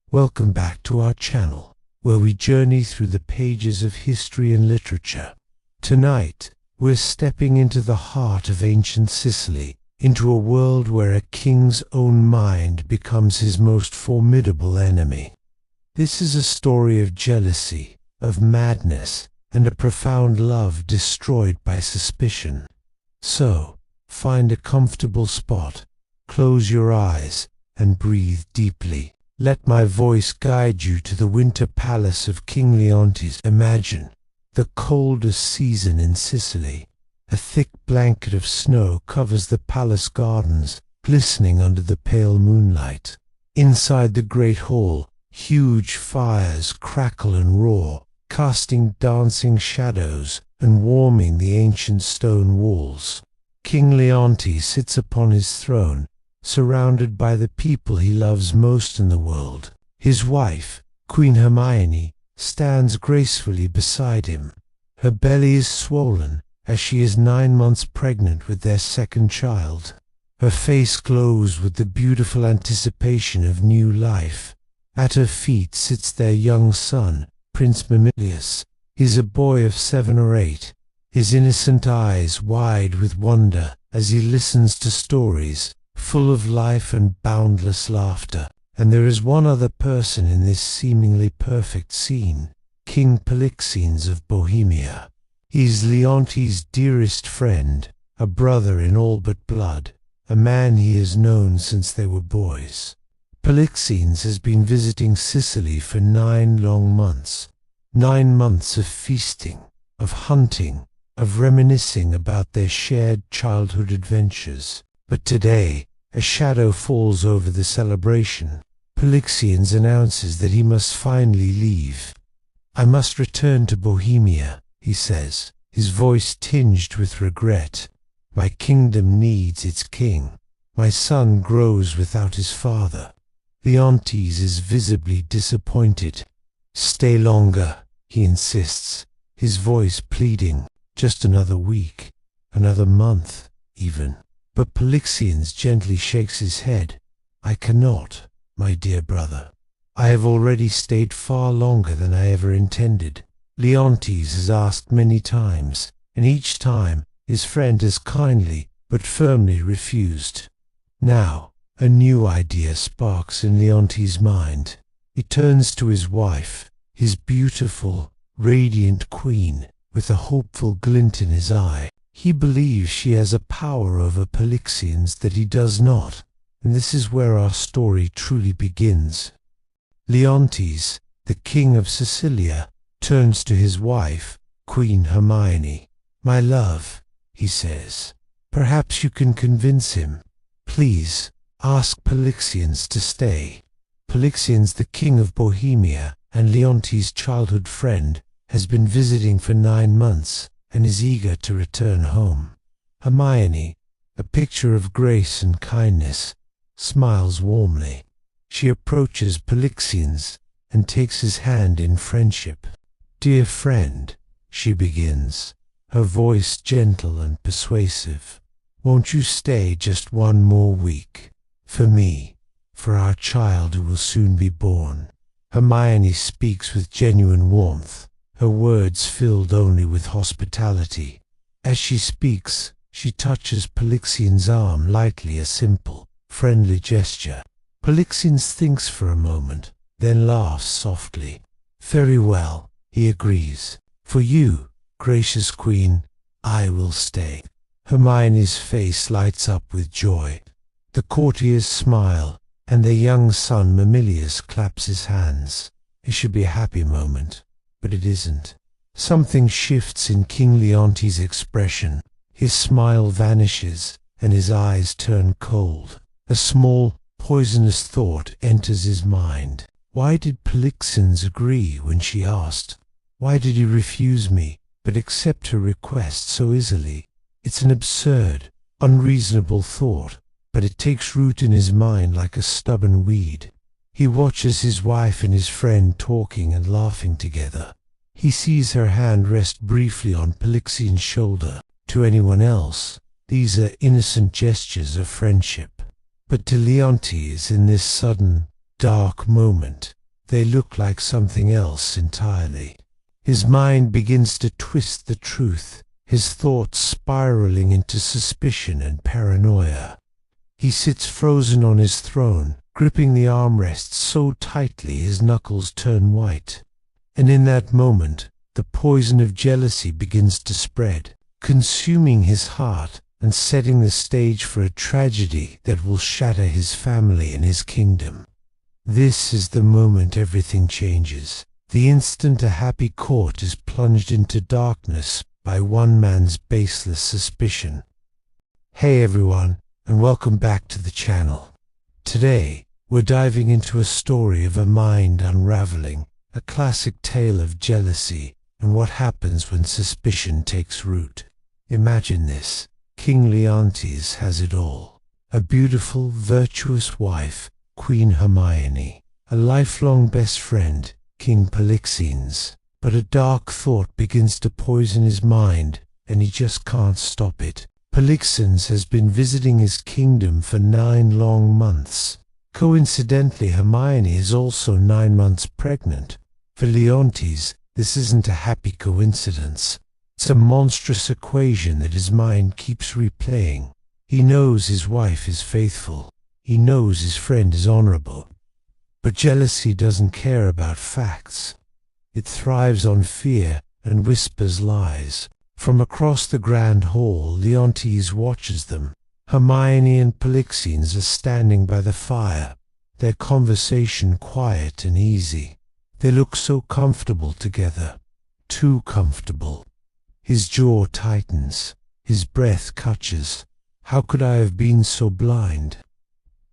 Welcome back to our channel, where we journey through the pages of history and literature. Tonight, we're stepping into the heart of ancient Sicily, into a world where a king's own mind becomes his most formidable enemy. This is a story of jealousy, of madness, and a profound love destroyed by suspicion. So, find a comfortable spot, close your eyes, and breathe deeply. Let my voice guide you to the winter palace of King Leontes. Imagine the coldest season in Sicily. A thick blanket of snow covers the palace gardens, glistening under the pale moonlight. Inside the great hall, huge fires crackle and roar, casting dancing shadows and warming the ancient stone walls. King Leontes sits upon his throne, surrounded by the people he loves most in the world. His wife, Queen Hermione, stands gracefully beside him. Her belly is swollen, as she is 9 months pregnant with their second child. Her face glows with the beautiful anticipation of new life. At her feet sits their young son, Prince Miraculous. He's a boy of 7 or 8, his innocent eyes wide with wonder as he listens to stories full of life and boundless laughter. And there is one other person in this seemingly perfect scene, King Polixenes of Bohemia. He's Leontes' dearest friend, a brother in all but blood, a man he has known since they were boys. Polixenes has been visiting Sicily for 9 long months. 9 months of feasting, of hunting, of reminiscing about their shared childhood adventures. But today, a shadow falls over the celebration. Polixenes announces that he must finally leave. "I must return to Bohemia," he says, his voice tinged with regret. "My kingdom needs its king. My son grows without his father." Leontes is visibly disappointed. "Stay longer," he insists, his voice pleading. "Just another week, another month, even." But Polixenes gently shakes his head. "I cannot, my dear brother. I have already stayed far longer than I ever intended." Leontes has asked many times, and each time his friend has kindly but firmly refused. Now, a new idea sparks in Leontes' mind. He turns to his wife, his beautiful, radiant queen, with a hopeful glint in his eye. He believes she has a power over Polixenes that he does not, and this is where our story truly begins. Leontes, the king of Sicilia, turns to his wife, Queen Hermione. "My love," he says, "perhaps you can convince him. Please, ask Polixenes to stay." Polixenes, the king of Bohemia and Leontes' childhood friend, has been visiting for 9 months and is eager to return home. Hermione, a picture of grace and kindness, smiles warmly. She approaches Polixenes and takes his hand in friendship. "Dear friend," she begins, her voice gentle and persuasive, "won't you stay just 1 more week? For me, for our child who will soon be born." Hermione speaks with genuine warmth, her words filled only with hospitality. As she speaks, she touches Polixenes' arm lightly, a simple, friendly gesture. Polixenes thinks for a moment, then laughs softly. "Very well," he agrees. "For you, gracious queen, I will stay." Hermione's face lights up with joy. The courtiers smile, and their young son Mamilius claps his hands. It should be a happy moment, but it isn't. Something shifts in King Leontes' expression. His smile vanishes, and his eyes turn cold. A small, poisonous thought enters his mind. Why did Polixenes agree when she asked? Why did he refuse me, but accept her request so easily? It's an absurd, unreasonable thought, but it takes root in his mind like a stubborn weed. He watches his wife and his friend talking and laughing together. He sees her hand rest briefly on Polixenes' shoulder. To anyone else, these are innocent gestures of friendship. But to Leontes, in this sudden, dark moment, they look like something else entirely. His mind begins to twist the truth, his thoughts spiraling into suspicion and paranoia. He sits frozen on his throne, gripping the armrests so tightly his knuckles turn white. And in that moment, the poison of jealousy begins to spread, consuming his heart and setting the stage for a tragedy that will shatter his family and his kingdom. This is the moment everything changes. The instant a happy court is plunged into darkness by one man's baseless suspicion. Hey everyone, and welcome back to the channel. Today, we're diving into a story of a mind unraveling, a classic tale of jealousy and what happens when suspicion takes root. Imagine this. King Leontes has it all. A beautiful, virtuous wife, Queen Hermione. A lifelong best friend, King Polixenes. But a dark thought begins to poison his mind, and he just can't stop it. Polixenes has been visiting his kingdom for 9 long months. Coincidentally, Hermione is also 9 months pregnant. For Leontes, this isn't a happy coincidence. It's a monstrous equation that his mind keeps replaying. He knows his wife is faithful. He knows his friend is honorable. But jealousy doesn't care about facts. It thrives on fear and whispers lies. From across the grand hall, Leontes watches them. Hermione and Polixenes are standing by the fire, their conversation quiet and easy. They look so comfortable together. Too comfortable. His jaw tightens. His breath catches. How could I have been so blind?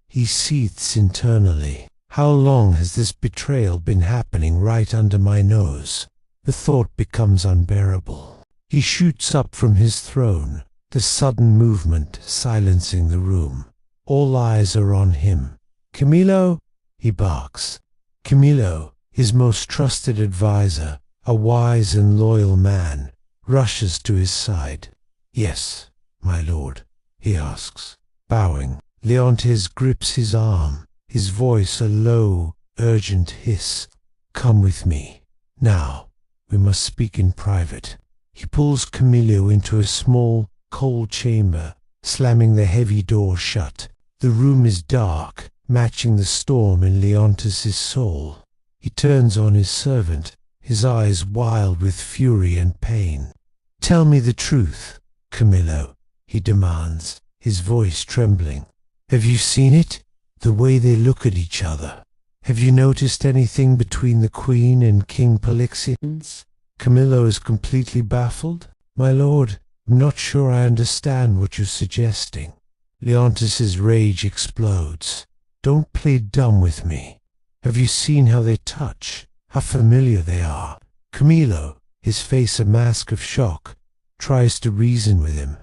He seethes internally. How long has this betrayal been happening right under my nose? The thought becomes unbearable. He shoots up from his throne, the sudden movement silencing the room. All eyes are on him. "Camillo!" he barks. Camillo, his most trusted advisor, a wise and loyal man, rushes to his side. "Yes, my lord," he asks, bowing. Leontes grips his arm, his voice a low, urgent hiss. "Come with me. Now, we must speak in private." He pulls Camillo into a small, cold chamber, slamming the heavy door shut. The room is dark, matching the storm in Leontes' soul. He turns on his servant, his eyes wild with fury and pain. "Tell me the truth, Camillo," he demands, his voice trembling. "Have you seen it? The way they look at each other. Have you noticed anything between the Queen and King Polixenes?" Camillo is completely baffled. "My lord, I'm not sure I understand what you're suggesting." Leontes' rage explodes. "Don't play dumb with me. Have you seen how they touch? How familiar they are?" Camillo, his face a mask of shock, tries to reason with him.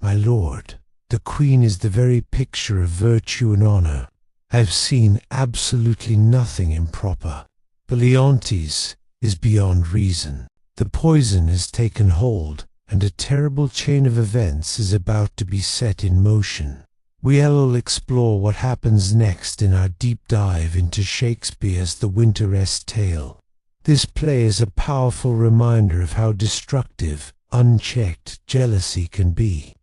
"My lord, the Queen is the very picture of virtue and honor. I've seen absolutely nothing improper. But Leontes is beyond reason. The poison has taken hold, and a terrible chain of events is about to be set in motion. We'll explore what happens next in our deep dive into Shakespeare's The Winter's Tale. This play is a powerful reminder of how destructive, unchecked jealousy can be.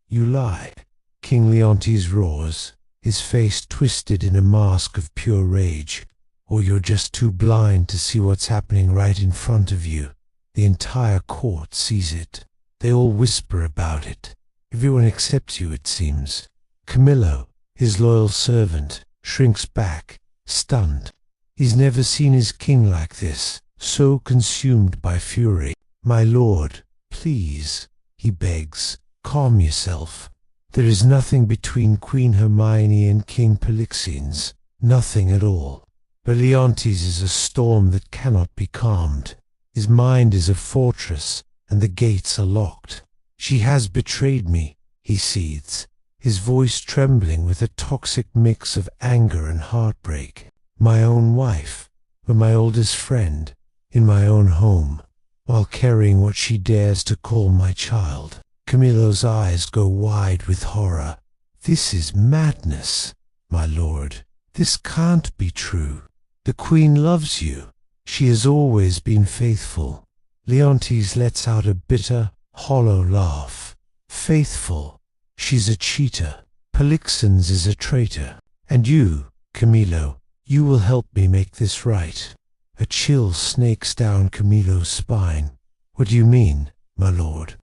"You lie," King Leontes roars, his face twisted in a mask of pure rage. "Or you're just too blind to see what's happening right in front of you." The entire court sees it. They all whisper about it. Everyone except you, it seems. Camillo, his loyal servant, shrinks back, stunned. He's never seen his king like this, so consumed by fury. "My lord, please," he begs, "calm yourself. There is nothing between Queen Hermione and King Polixenes. Nothing at all." But Leontes is a storm that cannot be calmed. His mind is a fortress, and the gates are locked. "She has betrayed me," he seethes, his voice trembling with a toxic mix of anger and heartbreak. "My own wife, but my oldest friend, in my own home, while carrying what she dares to call my child." Camillo's eyes go wide with horror. "This is madness, my lord. This can't be true." The queen loves you. She has always been faithful. Leontes lets out a bitter, hollow laugh. Faithful? She's a cheater. Polixenes is a traitor. And you, Camillo, you will help me make this right. A chill snakes down Camillo's spine. What do you mean, my lord?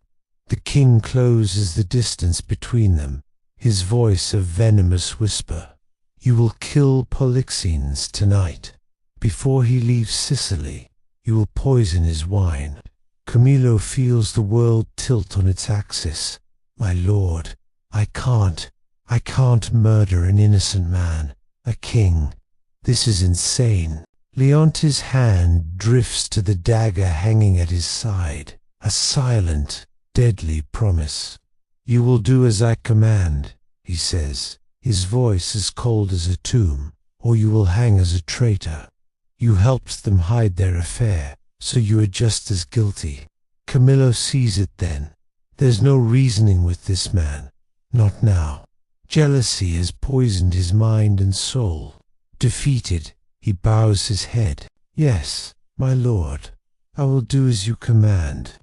The king closes the distance between them, his voice a venomous whisper. You will kill Polixenes tonight. Before he leaves Sicily, you will poison his wine. Camillo feels the world tilt on its axis. My lord, I can't murder an innocent man, a king. This is insane. Leontes' hand drifts to the dagger hanging at his side, a silent, deadly promise. You will do as I command, he says, his voice as cold as a tomb, or you will hang as a traitor. You helped them hide their affair, so you are just as guilty. Camillo sees it then. There's no reasoning with this man, not now. Jealousy has poisoned his mind and soul. Defeated, he bows his head. Yes, my lord, I will do as you command.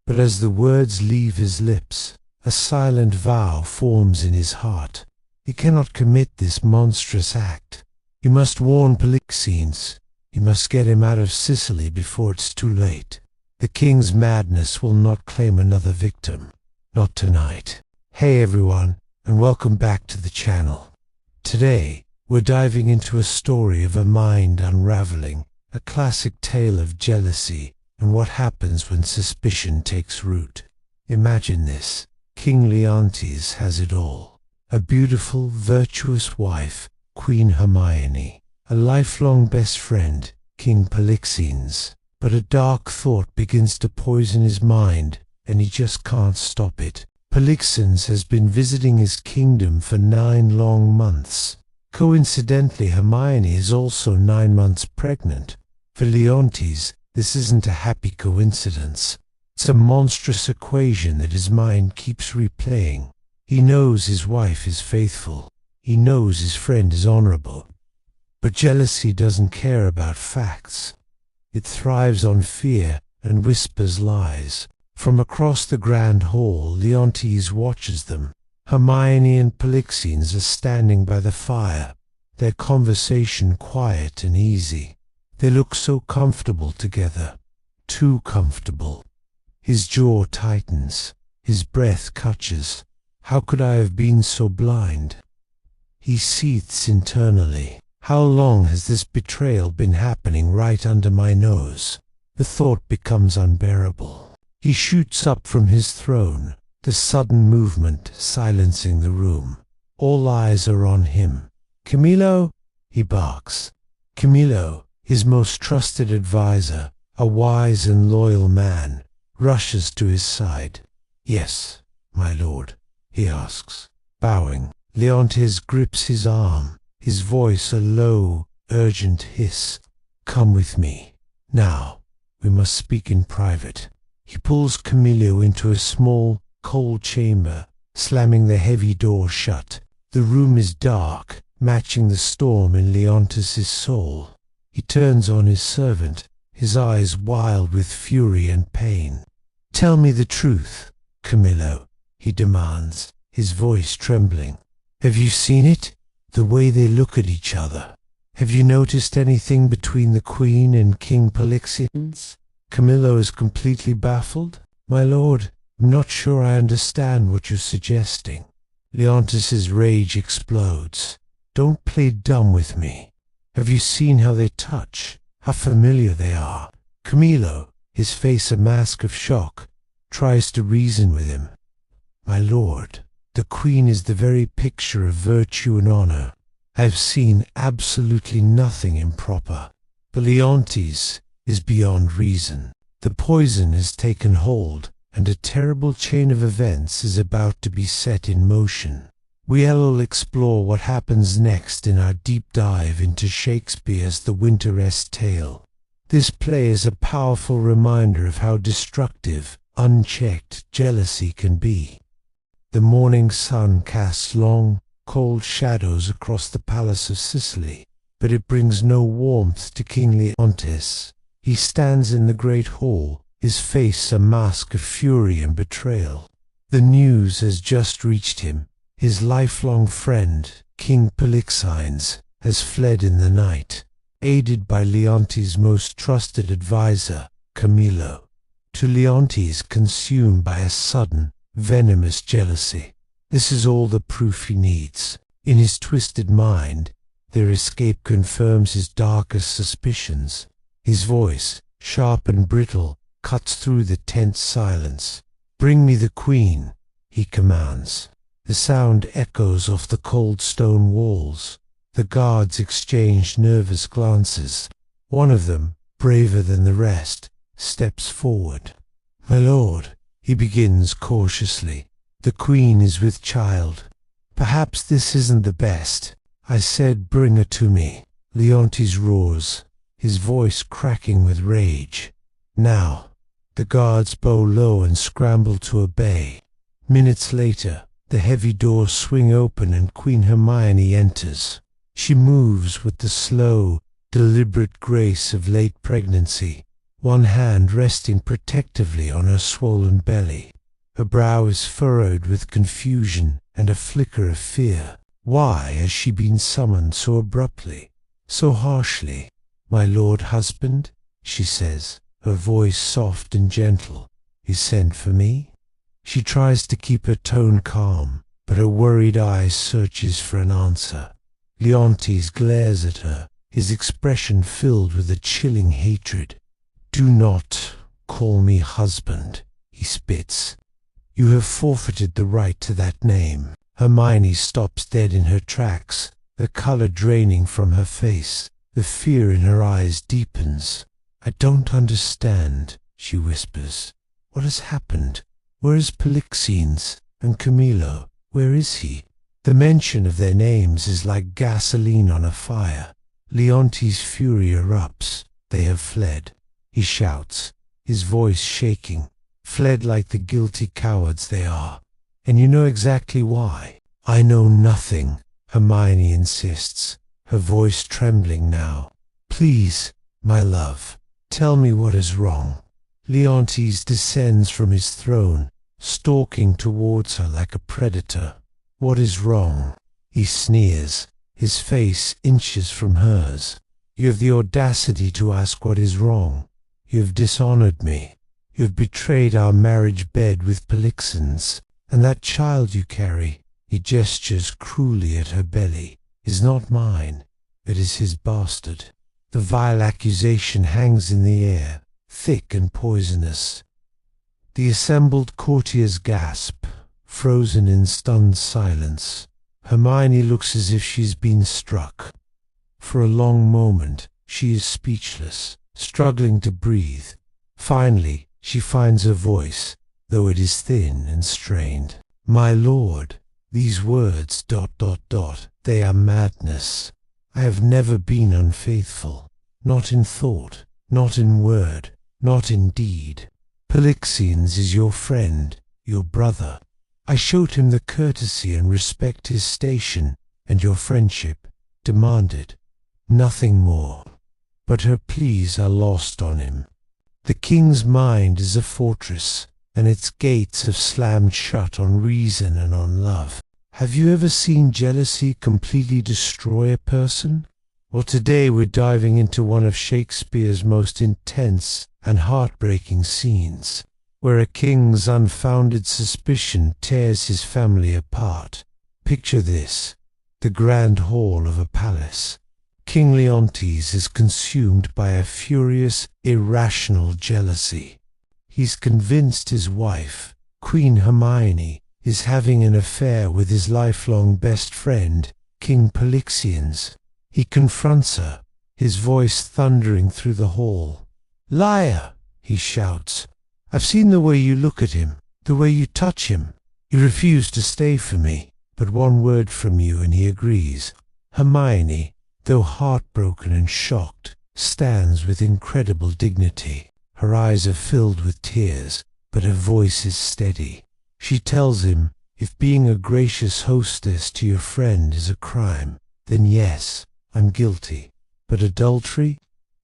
But as the words leave his lips, a silent vow forms in his heart. He cannot commit this monstrous act. He must warn Polixenes. He must get him out of Sicily before it's too late. The king's madness will not claim another victim. Not tonight. Hey everyone, and welcome back to the channel. Today, we're diving into a story of a mind unraveling, a classic tale of jealousy and what happens when suspicion takes root. Imagine this. King Leontes has it all. A beautiful, virtuous wife, Queen Hermione. A lifelong best friend, King Polixenes. But a dark thought begins to poison his mind, and he just can't stop it. Polixenes has been visiting his kingdom for 9 long months. Coincidentally, Hermione is also 9 months pregnant. For Leontes, this isn't a happy coincidence. It's a monstrous equation that his mind keeps replaying. He knows his wife is faithful. He knows his friend is honorable. But jealousy doesn't care about facts. It thrives on fear and whispers lies. From across the grand hall, Leontes watches them. Hermione and Polixenes are standing by the fire, their conversation quiet and easy. They look so comfortable together, too comfortable. His jaw tightens, his breath catches. How could I have been so blind? He seethes internally. How long has this betrayal been happening right under my nose? The thought becomes unbearable. He shoots up from his throne, the sudden movement silencing the room. All eyes are on him. Camillo, he barks. Camillo, his most trusted advisor, a wise and loyal man, rushes to his side. Yes, my lord, he asks, bowing. Leontes grips his arm, his voice a low, urgent hiss. Come with me. Now, we must speak in private. He pulls Camillo into a small, cold chamber, slamming the heavy door shut. The room is dark, matching the storm in Leontes' soul. He turns on his servant, his eyes wild with fury and pain. Tell me the truth, Camillo, he demands, his voice trembling. Have you seen it? The way they look at each other. Have you noticed anything between the Queen and King Polixenes? Camillo is completely baffled. My lord, I'm not sure I understand what you're suggesting. Leontes' rage explodes. Don't play dumb with me. Have you seen how they touch? How familiar they are? Camillo, his face a mask of shock, tries to reason with him. My lord, the Queen is the very picture of virtue and honor. I have seen absolutely nothing improper. But Leontes is beyond reason. The poison has taken hold, and a terrible chain of events is about to be set in motion. We'll explore what happens next in our deep dive into Shakespeare's The Winter's Tale. This play is a powerful reminder of how destructive, unchecked jealousy can be. The morning sun casts long, cold shadows across the palace of Sicily. but it brings no warmth to King Leontes. He stands in the great hall, his face a mask of fury and betrayal. The news has just reached him. His lifelong friend, King Polixenes, has fled in the night, aided by Leontes' most trusted advisor, Camillo. To Leontes, consumed by a sudden, venomous jealousy. This is all the proof he needs. In his twisted mind, their escape confirms his darkest suspicions. His voice, sharp and brittle, cuts through the tense silence. "Bring me the queen," he commands. The sound echoes off the cold stone walls. The guards exchange nervous glances. One of them, braver than the rest, steps forward. "My lord," he begins cautiously, "the queen is with child. Perhaps this isn't the best. I said bring her to me." Leontes roars, his voice cracking with rage. Now, the guards bow low and scramble to obey. Minutes later, the heavy doors swing open and Queen Hermione enters. She moves with the slow, deliberate grace of late pregnancy, one hand resting protectively on her swollen belly. Her brow is furrowed with confusion and a flicker of fear. Why has she been summoned so abruptly, so harshly? "My lord husband," she says, her voice soft and gentle, "you sent for me?" She tries to keep her tone calm, but her worried eye searches for an answer. Leontes glares at her, his expression filled with a chilling hatred. "Do not call me husband," he spits. "You have forfeited the right to that name." Hermione stops dead in her tracks, the color draining from her face. The fear in her eyes deepens. "I don't understand," she whispers. "What has happened? Where is Polixenes? And Camillo? Where is he?" The mention of their names is like gasoline on a fire. Leontes' fury erupts. They have fled. He shouts, his voice shaking. "Fled like the guilty cowards they are. And you know exactly why." "I know nothing," Hermione insists, her voice trembling now. "Please, my love, tell me what is wrong." Leontes descends from his throne, stalking towards her like a predator. "What is wrong?" He sneers, his face inches from hers. "You have the audacity to ask what is wrong. You have dishonored me. You have betrayed our marriage bed with Polixenes. And that child you carry," he gestures cruelly at her belly, "is not mine. It is his bastard." The vile accusation hangs in the air, thick and poisonous. The assembled courtiers gasp, frozen in stunned silence. Hermione looks as if she's been struck. For a long moment, she is speechless, struggling to breathe. Finally, she finds her voice, though it is thin and strained. "My lord, these words, ... they are madness. I have never been unfaithful, not in thought, not in word, not in deed. Polixenes is your friend, your brother. I showed him the courtesy and respect his station and your friendship demanded. Nothing more." But her pleas are lost on him. The king's mind is a fortress, and its gates have slammed shut on reason and on love. Have you ever seen jealousy completely destroy a person? Well, today we're diving into one of Shakespeare's most intense and heartbreaking scenes, where a king's unfounded suspicion tears his family apart. Picture this: the grand hall of a palace. King Leontes is consumed by a furious, irrational jealousy. He's convinced his wife, Queen Hermione, is having an affair with his lifelong best friend, King Polixenes. He confronts her, his voice thundering through the hall. "Liar!" he shouts. "I've seen the way you look at him, the way you touch him. You refuse to stay for me, but one word from you and he agrees." Hermione, though heartbroken and shocked, stands with incredible dignity. Her eyes are filled with tears, but her voice is steady. She tells him, if being a gracious hostess to your friend is a crime, then yes, I'm guilty. But adultery?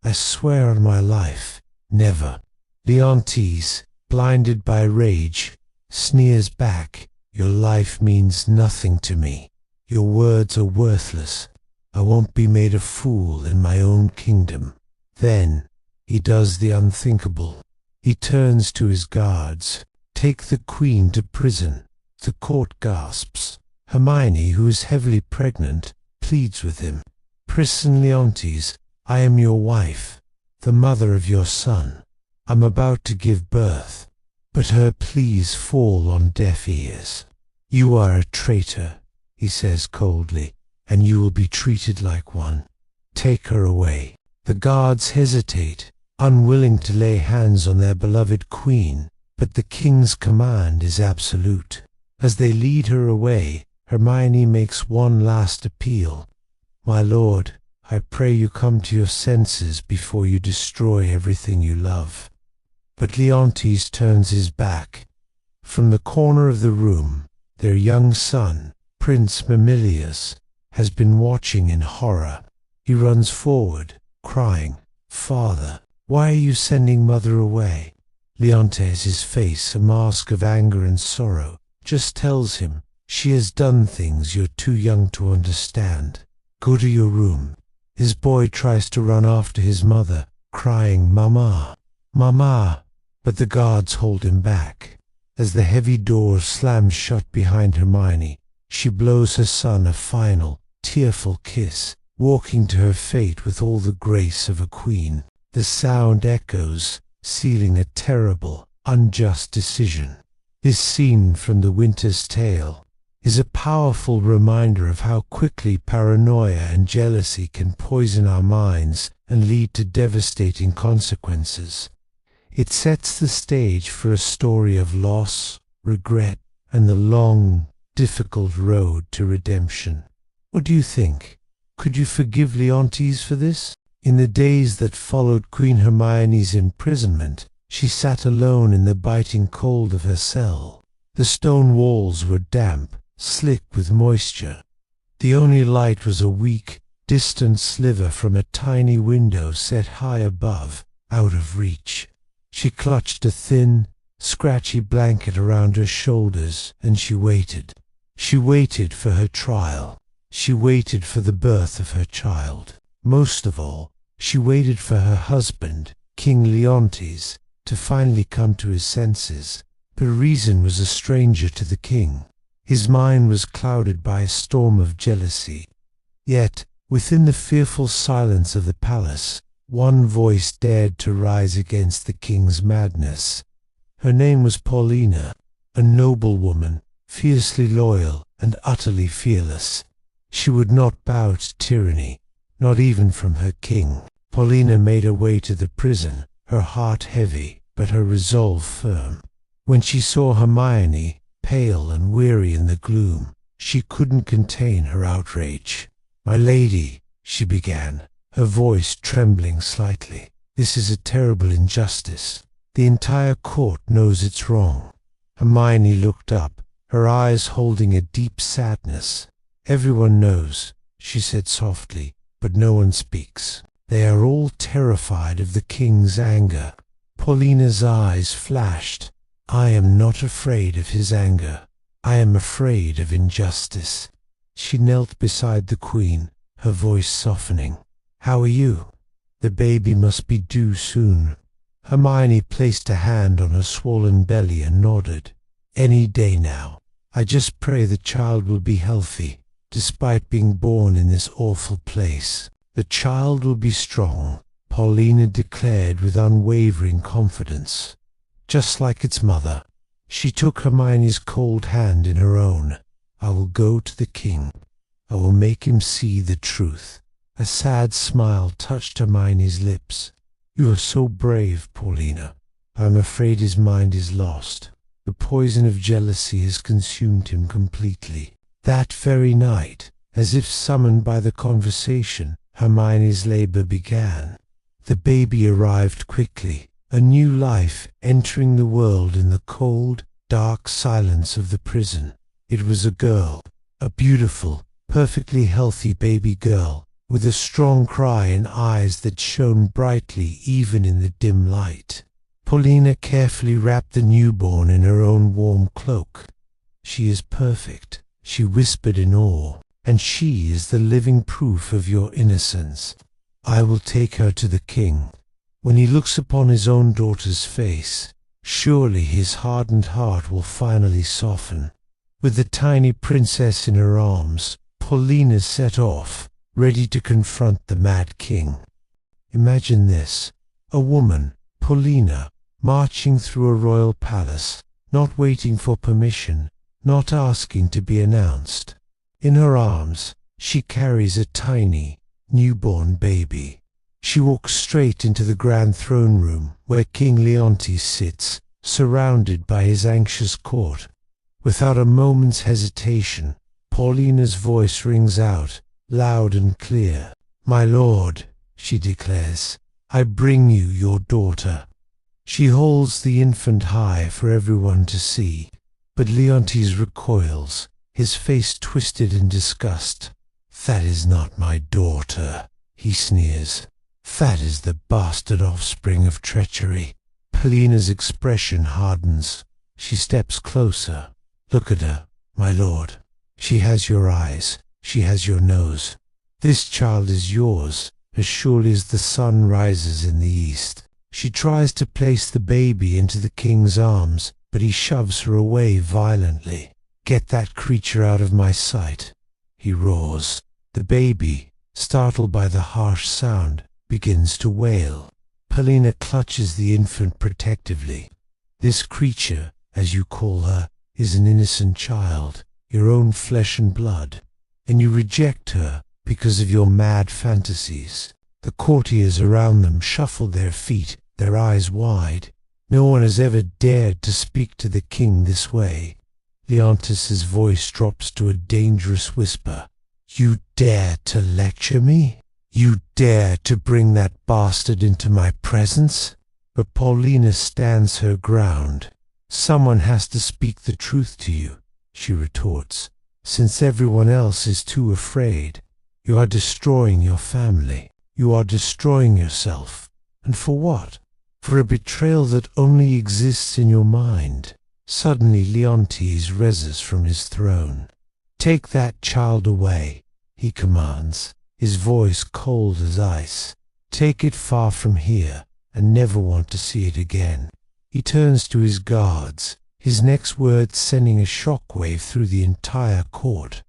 I swear on my life, never. Leontes, blinded by rage, sneers back. Your life means nothing to me. Your words are worthless. I won't be made a fool in my own kingdom. Then he does the unthinkable. He turns to his guards. Take the queen to prison. The court gasps. Hermione, who is heavily pregnant, pleads with him. Prison Leontes, I am your wife, the mother of your son. I'm about to give birth. But her pleas fall on deaf ears. You are a traitor, he says coldly, and you will be treated like one. Take her away. The guards hesitate, unwilling to lay hands on their beloved queen, but the king's command is absolute. As they lead her away, Hermione makes one last appeal. My lord, I pray you come to your senses before you destroy everything you love. But Leontes turns his back. From the corner of the room, their young son, Prince Mamilius, has been watching in horror. He runs forward, crying, Father, why are you sending mother away? Leontes, his face a mask of anger and sorrow, just tells him, she has done things you're too young to understand. Go to your room. His boy tries to run after his mother, crying, Mama, Mama, but the guards hold him back. As the heavy door slams shut behind Hermione, she blows her son a final, tearful kiss, walking to her fate with all the grace of a queen. The sound echoes, sealing a terrible, unjust decision. This scene from The Winter's Tale is a powerful reminder of how quickly paranoia and jealousy can poison our minds and lead to devastating consequences. It sets the stage for a story of loss, regret, and the long, difficult road to redemption. What do you think? Could you forgive Leontes for this? In the days that followed Queen Hermione's imprisonment, she sat alone in the biting cold of her cell. The stone walls were damp, slick with moisture. The only light was a weak, distant sliver from a tiny window set high above, out of reach. She clutched a thin, scratchy blanket around her shoulders, and she waited. She waited for her trial. She waited for the birth of her child. Most of all, she waited for her husband, King Leontes, to finally come to his senses. But reason was a stranger to the king. His mind was clouded by a storm of jealousy. Yet, within the fearful silence of the palace, one voice dared to rise against the king's madness. Her name was Paulina, a noble woman, fiercely loyal and utterly fearless. She would not bow to tyranny, not even from her king. Paulina made her way to the prison, her heart heavy, but her resolve firm. When she saw Hermione, pale and weary in the gloom, she couldn't contain her outrage. "My lady," she began, her voice trembling slightly, "this is a terrible injustice. The entire court knows it's wrong." Hermione looked up, her eyes holding a deep sadness. "Everyone knows," she said softly, "but no one speaks. They are all terrified of the king's anger." Paulina's eyes flashed. "I am not afraid of his anger. I am afraid of injustice." She knelt beside the queen, her voice softening. "How are you? The baby must be due soon." Hermione placed a hand on her swollen belly and nodded. "Any day now. I just pray the child will be healthy, despite being born in this awful place." "The child will be strong," Paulina declared with unwavering confidence, "just like its mother." She took Hermione's cold hand in her own. "I will go to the king. I will make him see the truth." A sad smile touched Hermione's lips. "You are so brave, Paulina. I am afraid his mind is lost. The poison of jealousy has consumed him completely." That very night, as if summoned by the conversation, Hermione's labor began. The baby arrived quickly, a new life entering the world in the cold, dark silence of the prison. It was a girl, a beautiful, perfectly healthy baby girl, with a strong cry and eyes that shone brightly even in the dim light. Paulina carefully wrapped the newborn in her own warm cloak. "She is perfect," she whispered in awe, "and she is the living proof of your innocence. I will take her to the king. When he looks upon his own daughter's face, surely his hardened heart will finally soften." With the tiny princess in her arms, Paulina set off, ready to confront the mad king. Imagine this: a woman, Paulina, marching through a royal palace, not waiting for permission, not asking to be announced. In her arms, she carries a tiny, newborn baby. She walks straight into the grand throne room where King Leontes sits, surrounded by his anxious court. Without a moment's hesitation, Paulina's voice rings out, loud and clear. "My lord," she declares, "I bring you your daughter." She holds the infant high for everyone to see, but Leontes recoils, his face twisted in disgust. "That is not my daughter," he sneers. "That is the bastard offspring of treachery." Paulina's expression hardens. She steps closer. "Look at her, my lord. She has your eyes. She has your nose. This child is yours, as surely as the sun rises in the east." She tries to place the baby into the king's arms, but he shoves her away violently. "Get that creature out of my sight," he roars. The baby, startled by the harsh sound, begins to wail. Paulina clutches the infant protectively. "This creature, as you call her, is an innocent child, your own flesh and blood, and you reject her because of your mad fantasies." The courtiers around them shuffle their feet, their eyes wide. No one has ever dared to speak to the king this way. Leontes' voice drops to a dangerous whisper. "You dare to lecture me? You dare to bring that bastard into my presence?" But Paulina stands her ground. "Someone has to speak the truth to you," she retorts, "since everyone else is too afraid. You are destroying your family. You are destroying yourself. And for what? For a betrayal that only exists in your mind." Suddenly Leontes rises from his throne. "Take that child away," he commands, his voice cold as ice. "Take it far from here, and never want to see it again." He turns to his guards, his next words sending a shockwave through the entire court.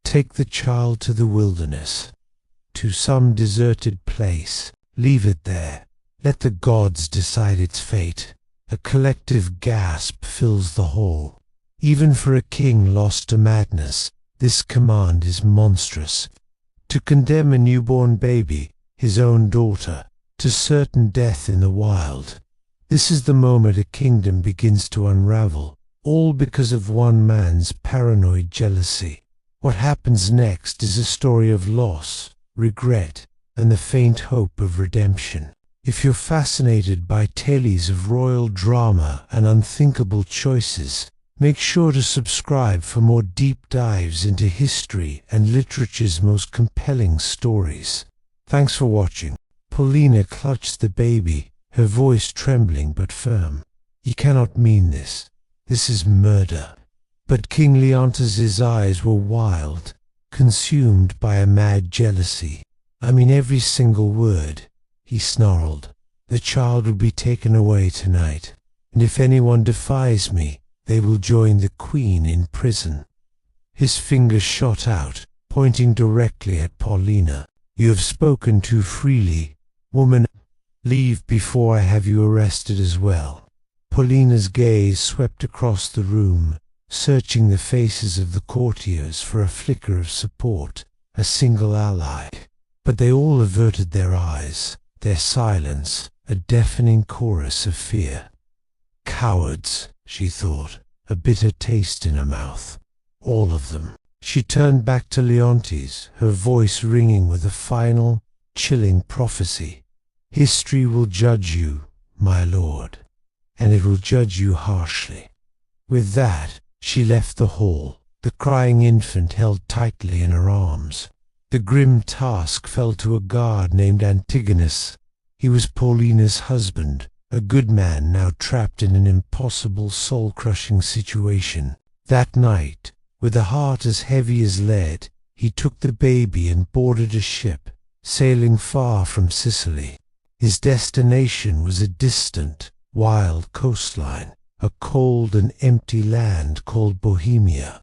"Take the child to the wilderness, to some deserted place. Leave it there. Let the gods decide its fate." A collective gasp fills the hall. Even for a king lost to madness, this command is monstrous. To condemn a newborn baby, his own daughter, to certain death in the wild. This is the moment a kingdom begins to unravel, all because of one man's paranoid jealousy. What happens next is a story of loss, regret, and the faint hope of redemption. If you're fascinated by tales of royal drama and unthinkable choices, make sure to subscribe for more deep dives into history and literature's most compelling stories. Thanks for watching. Paulina clutched the baby, her voice trembling but firm. "You cannot mean this. This is murder." But King Leontes' eyes were wild, consumed by a mad jealousy. "I mean every single word," he snarled. "The child will be taken away tonight, and if anyone defies me, they will join the queen in prison." His fingers shot out, pointing directly at Paulina. "You have spoken too freely, woman. Leave before I have you arrested as well." Paulina's gaze swept across the room, searching the faces of the courtiers for a flicker of support, a single ally. But they all averted their eyes, their silence a deafening chorus of fear. "Cowards," she thought, a bitter taste in her mouth. "All of them." She turned back to Leontes, her voice ringing with a final, chilling prophecy. "History will judge you, my lord, and it will judge you harshly." With that, she left the hall, the crying infant held tightly in her arms. The grim task fell to a guard named Antigonus. He was Paulina's husband, a good man now trapped in an impossible soul-crushing situation. That night, with a heart as heavy as lead, he took the baby and boarded a ship, sailing far from Sicily. His destination was a distant, wild coastline, a cold and empty land called Bohemia.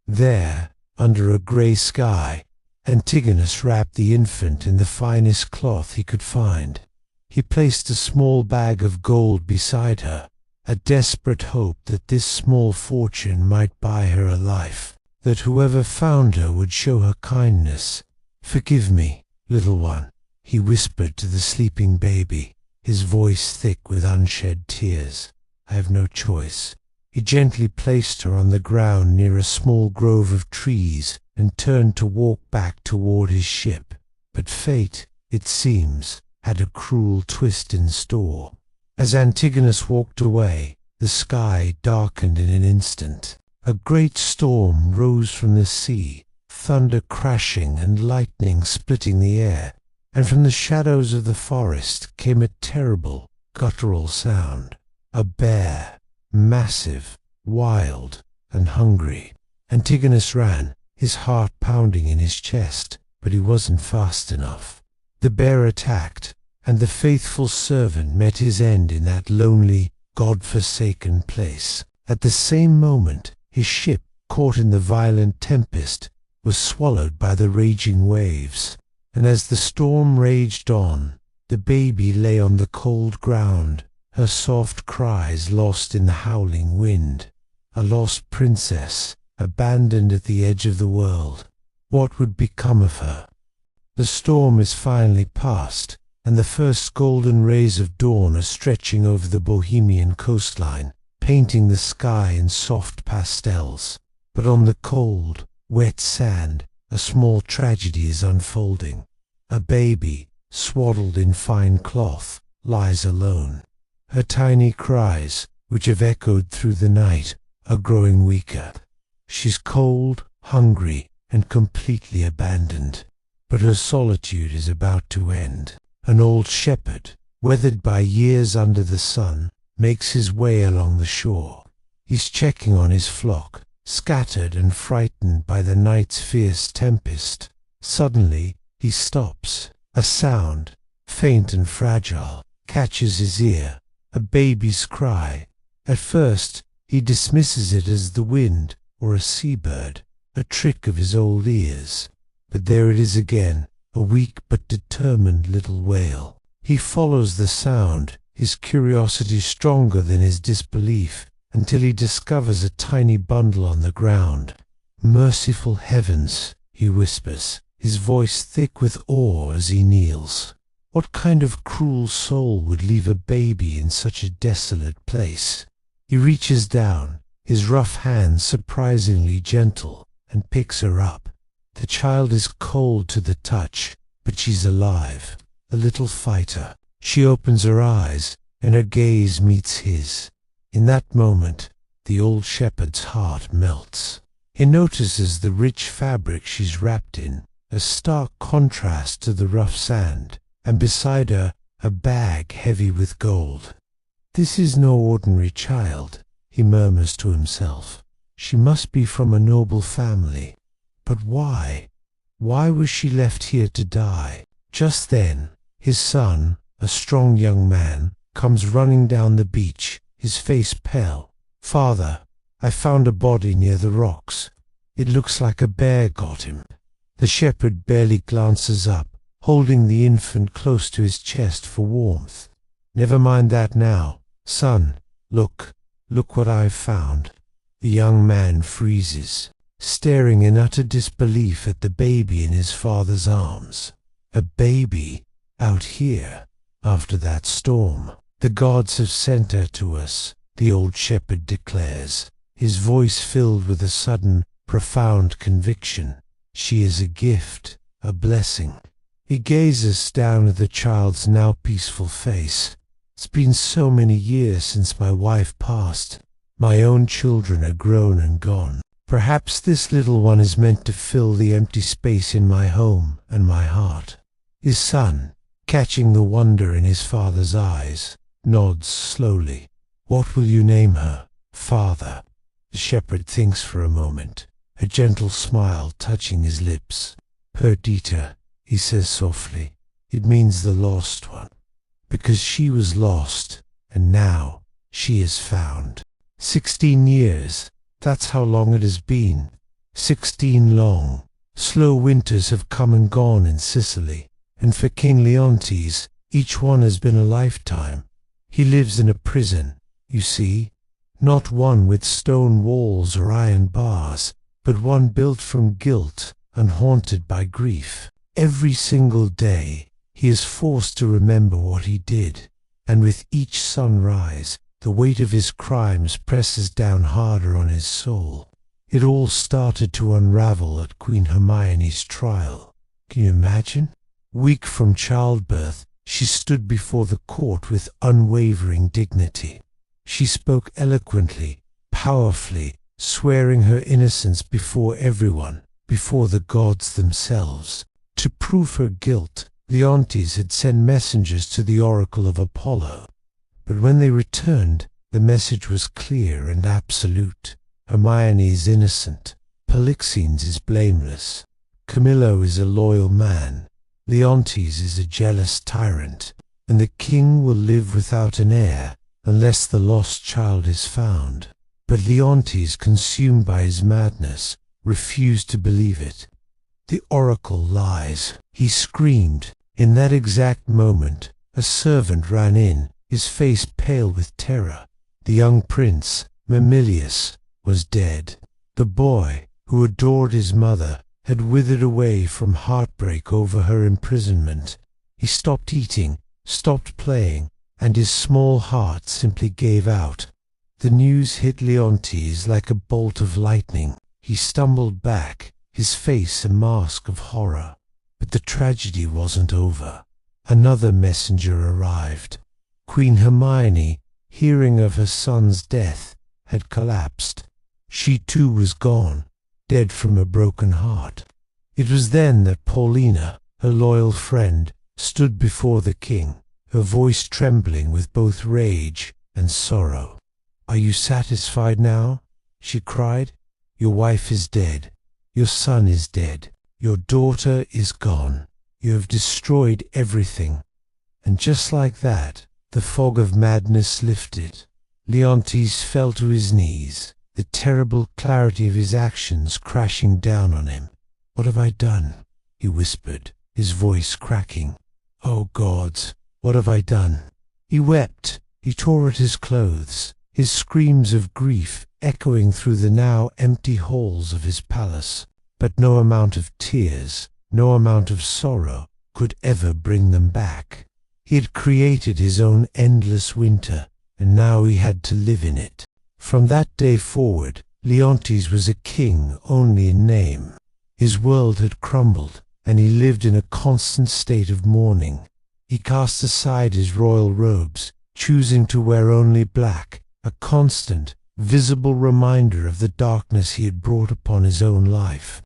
There, under a grey sky, Antigonus wrapped the infant in the finest cloth he could find. He placed a small bag of gold beside her, a desperate hope that this small fortune might buy her a life, that whoever found her would show her kindness. "Forgive me, little one," he whispered to the sleeping baby, his voice thick with unshed tears. "I have no choice." He gently placed her on the ground near a small grove of trees and turned to walk back toward his ship. But fate, it seems, had a cruel twist in store. As Antigonus walked away, the sky darkened in an instant. A great storm rose from the sea, thunder crashing and lightning splitting the air, and from the shadows of the forest came a terrible, guttural sound. A bear, massive, wild, and hungry. Antigonus ran, his heart pounding in his chest, but he wasn't fast enough. The bear attacked, and the faithful servant met his end in that lonely, God-forsaken place. At the same moment, his ship, caught in the violent tempest, was swallowed by the raging waves, and as the storm raged on, the baby lay on the cold ground, her soft cries lost in the howling wind. A lost princess, abandoned at the edge of the world. What would become of her? The storm is finally past, and the first golden rays of dawn are stretching over the Bohemian coastline, painting the sky in soft pastels. But on the cold, wet sand, a small tragedy is unfolding. A baby, swaddled in fine cloth, lies alone. Her tiny cries, which have echoed through the night, are growing weaker. She's cold, hungry, and completely abandoned. But her solitude is about to end. An old shepherd, weathered by years under the sun, makes his way along the shore. He's checking on his flock, scattered and frightened by the night's fierce tempest. Suddenly, he stops. A sound, faint and fragile, catches his ear. A baby's cry. At first, he dismisses it as the wind or a seabird, a trick of his old ears. But there it is again, a weak but determined little wail. He follows the sound, his curiosity stronger than his disbelief, until he discovers a tiny bundle on the ground. "Merciful heavens," he whispers, his voice thick with awe as he kneels. What kind of cruel soul would leave a baby in such a desolate place? He reaches down, his rough hand surprisingly gentle, and picks her up. The child is cold to the touch, but she's alive, a little fighter. She opens her eyes, and her gaze meets his. In that moment, the old shepherd's heart melts. He notices the rich fabric she's wrapped in, a stark contrast to the rough sand, and beside her a bag heavy with gold. "This is no ordinary child," he murmurs to himself. "She must be from a noble family. But why? Why was she left here to die?" Just then, his son, a strong young man, comes running down the beach, his face pale. "Father, I found a body near the rocks. It looks like a bear got him." The shepherd barely glances up, holding the infant close to his chest for warmth. "Never mind that now, son. Look what I've found." The young man freezes, staring in utter disbelief at the baby in his father's arms. A baby out here after that storm. "The gods have sent her to us," the old shepherd declares, his voice filled with a sudden, profound conviction. "She is a gift, a blessing." He gazes down at the child's now peaceful face. "It's been so many years since my wife passed. My own children are grown and gone. Perhaps this little one is meant to fill the empty space in my home and my heart. His son, catching the wonder in his father's eyes, nods slowly. What will you name her, father? The shepherd thinks for a moment, a gentle smile touching his lips. Perdita, he says softly. It means the lost one. Because she was lost, and now she is found. 16 years, that's how long it has been. 16 long, slow winters have come and gone in Sicily, and for King Leontes, each one has been a lifetime. He lives in a prison, you see, not one with stone walls or iron bars, but one built from guilt and haunted by grief. Every single day, he is forced to remember what he did, and with each sunrise, the weight of his crimes presses down harder on his soul. It all started to unravel at Queen Hermione's trial. Can you imagine? Weak from childbirth, she stood before the court with unwavering dignity. She spoke eloquently, powerfully, swearing her innocence before everyone, before the gods themselves. To prove her guilt, Leontes had sent messengers to the oracle of Apollo. But when they returned, the message was clear and absolute. Hermione is innocent. Polixenes is blameless. Camillo is a loyal man. Leontes is a jealous tyrant. And the king will live without an heir unless the lost child is found. But Leontes, consumed by his madness, refused to believe it. The oracle lies, he screamed. In that exact moment, a servant ran in, his face pale with terror. The young prince, Mamilius, was dead. The boy, who adored his mother, had withered away from heartbreak over her imprisonment. He stopped eating, stopped playing, and his small heart simply gave out. The news hit Leontes like a bolt of lightning. He stumbled back, his face a mask of horror. But the tragedy wasn't over. Another messenger arrived. Queen Hermione, hearing of her son's death, had collapsed. She too was gone, dead from a broken heart. It was then that Paulina, her loyal friend, stood before the king, her voice trembling with both rage and sorrow. "Are you satisfied now?" she cried. "Your wife is dead. Your son is dead. Your daughter is gone. You have destroyed everything." And just like that, the fog of madness lifted. Leontes fell to his knees, the terrible clarity of his actions crashing down on him. "What have I done?" he whispered, his voice cracking. "Oh gods, what have I done?" He wept, he tore at his clothes, his screams of grief echoing through the now empty halls of his palace. But no amount of tears, no amount of sorrow could ever bring them back. He had created his own endless winter, and now he had to live in it. From that day forward, Leontes was a king only in name. His world had crumbled, and he lived in a constant state of mourning. He cast aside his royal robes, choosing to wear only black, a constant, visible reminder of the darkness he had brought upon his own life.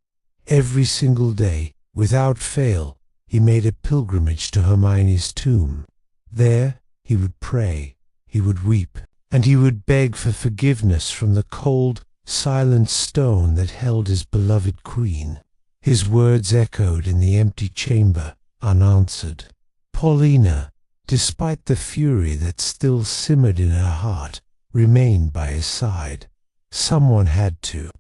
Every single day, without fail, he made a pilgrimage to Hermione's tomb. There he would pray, he would weep, and he would beg for forgiveness from the cold, silent stone that held his beloved queen. His words echoed in the empty chamber, unanswered. Paulina, despite the fury that still simmered in her heart, remained by his side. Someone had to.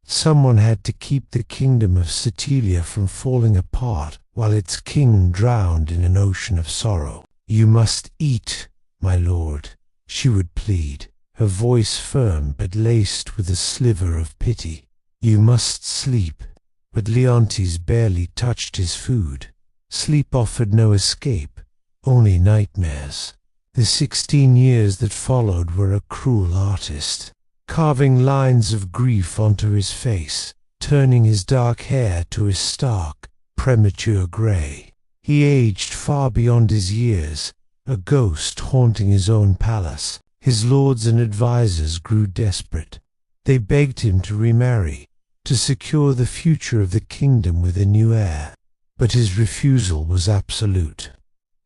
Someone had to keep the kingdom of Sicilia from falling apart while its king drowned in an ocean of sorrow. "You must eat, my lord," she would plead, her voice firm but laced with a sliver of pity. "You must sleep." But Leontes barely touched his food. Sleep offered no escape, only nightmares. The 16 years that followed were a cruel artist, carving lines of grief onto his face, turning his dark hair to a stark, premature grey. He aged far beyond his years, a ghost haunting his own palace. His lords and advisers grew desperate. They begged him to remarry, to secure the future of the kingdom with a new heir. But his refusal was absolute.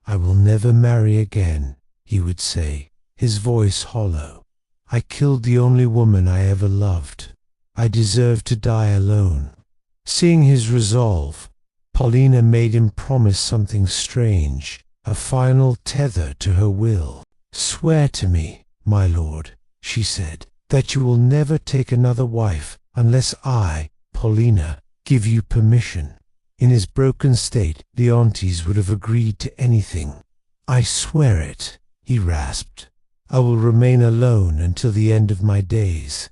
"I will never marry again," he would say, his voice hollow. "I killed the only woman I ever loved. I deserve to die alone." Seeing his resolve, Paulina made him promise something strange, a final tether to her will. "Swear to me, my lord," she said, "that you will never take another wife unless I, Paulina, give you permission." In his broken state, Leontes would have agreed to anything. "I swear it," he rasped. "I will remain alone until the end of my days."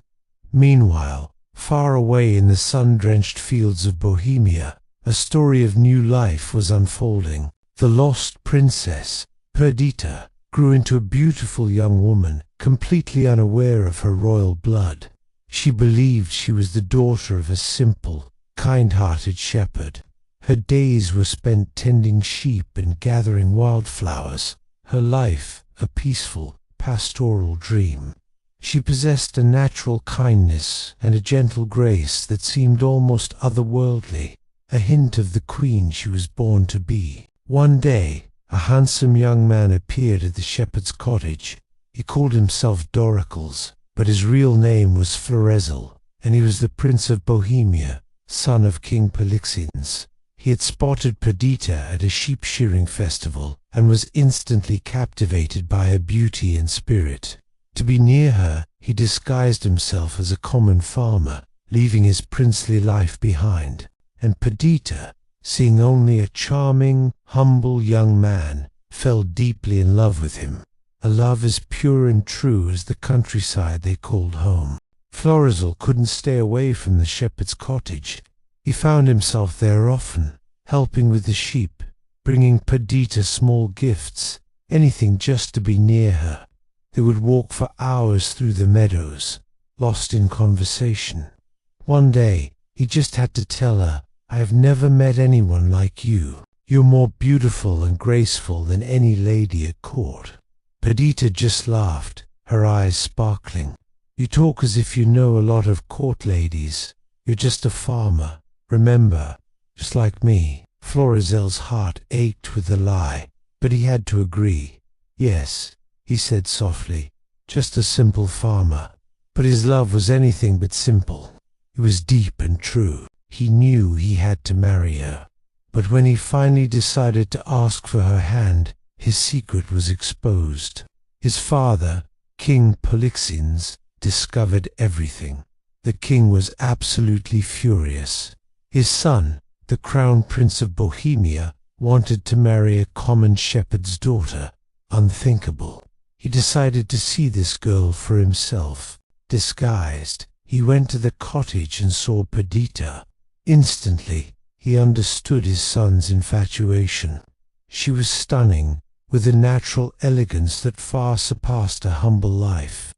Meanwhile, far away in the sun-drenched fields of Bohemia, a story of new life was unfolding. The lost princess, Perdita, grew into a beautiful young woman, completely unaware of her royal blood. She believed she was the daughter of a simple, kind-hearted shepherd. Her days were spent tending sheep and gathering wildflowers, her life a peaceful, pastoral dream. She possessed a natural kindness and a gentle grace that seemed almost otherworldly, a hint of the queen she was born to be. One day, a handsome young man appeared at the shepherd's cottage. He called himself Doricles, but his real name was Florizel, and he was the Prince of Bohemia, son of King Polixenes. He had spotted Perdita at a sheep-shearing festival and was instantly captivated by her beauty and spirit. To be near her, he disguised himself as a common farmer, leaving his princely life behind. And Perdita, seeing only a charming, humble young man, fell deeply in love with him, a love as pure and true as the countryside they called home. Florizel couldn't stay away from the shepherd's cottage. He found himself there often, helping with the sheep, bringing Perdita small gifts, anything just to be near her. They would walk for hours through the meadows, lost in conversation. One day, he just had to tell her, "I have never met anyone like you. You're more beautiful and graceful than any lady at court." Perdita just laughed, her eyes sparkling. "You talk as if you know a lot of court ladies. You're just a farmer. Remember, just like me." Florizel's heart ached with the lie, but he had to agree. "Yes," he said softly, "just a simple farmer." But his love was anything but simple. It was deep and true. He knew he had to marry her. But when he finally decided to ask for her hand, his secret was exposed. His father, King Polixenes, discovered everything. The king was absolutely furious. His son, the crown prince of Bohemia, wanted to marry a common shepherd's daughter. Unthinkable. He decided to see this girl for himself. Disguised, he went to the cottage and saw Perdita. Instantly, he understood his son's infatuation. She was stunning, with a natural elegance that far surpassed her humble life.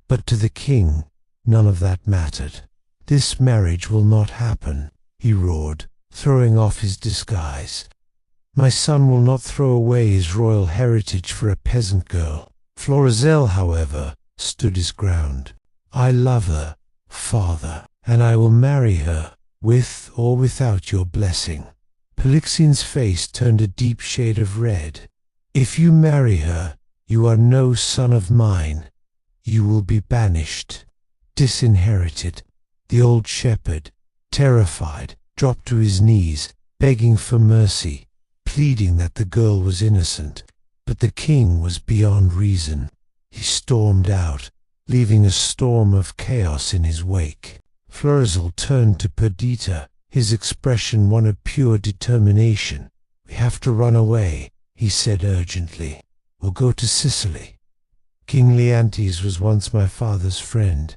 But to the king, none of that mattered. "This marriage will not happen," he roared, throwing off his disguise. "My son will not throw away his royal heritage for a peasant girl." Florizel, however, stood his ground. "I love her, father, and I will marry her, with or without your blessing." Polixenes' face turned a deep shade of red. "If you marry her, you are no son of mine. You will be banished, disinherited." The old shepherd, terrified, dropped to his knees, begging for mercy, pleading that the girl was innocent. But the king was beyond reason. He stormed out, leaving a storm of chaos in his wake. Florizel turned to Perdita, his expression one of pure determination. "We have to run away," he said urgently. "We'll go to Sicily. King Leontes was once my father's friend.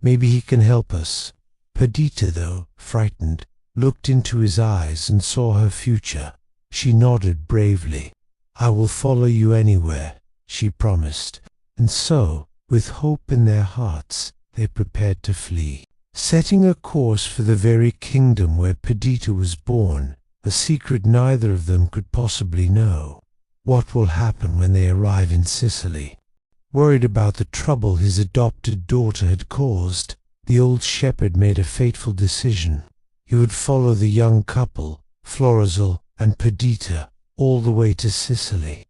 Maybe he can help us." Perdita, though frightened, looked into his eyes and saw her future. She nodded bravely. "I will follow you anywhere," she promised. And so, with hope in their hearts, they prepared to flee, setting a course for the very kingdom where Perdita was born, a secret neither of them could possibly know. What will happen when they arrive in Sicily? Worried about the trouble his adopted daughter had caused, the old shepherd made a fateful decision. He would follow the young couple, Florizel and Perdita, all the way to Sicily.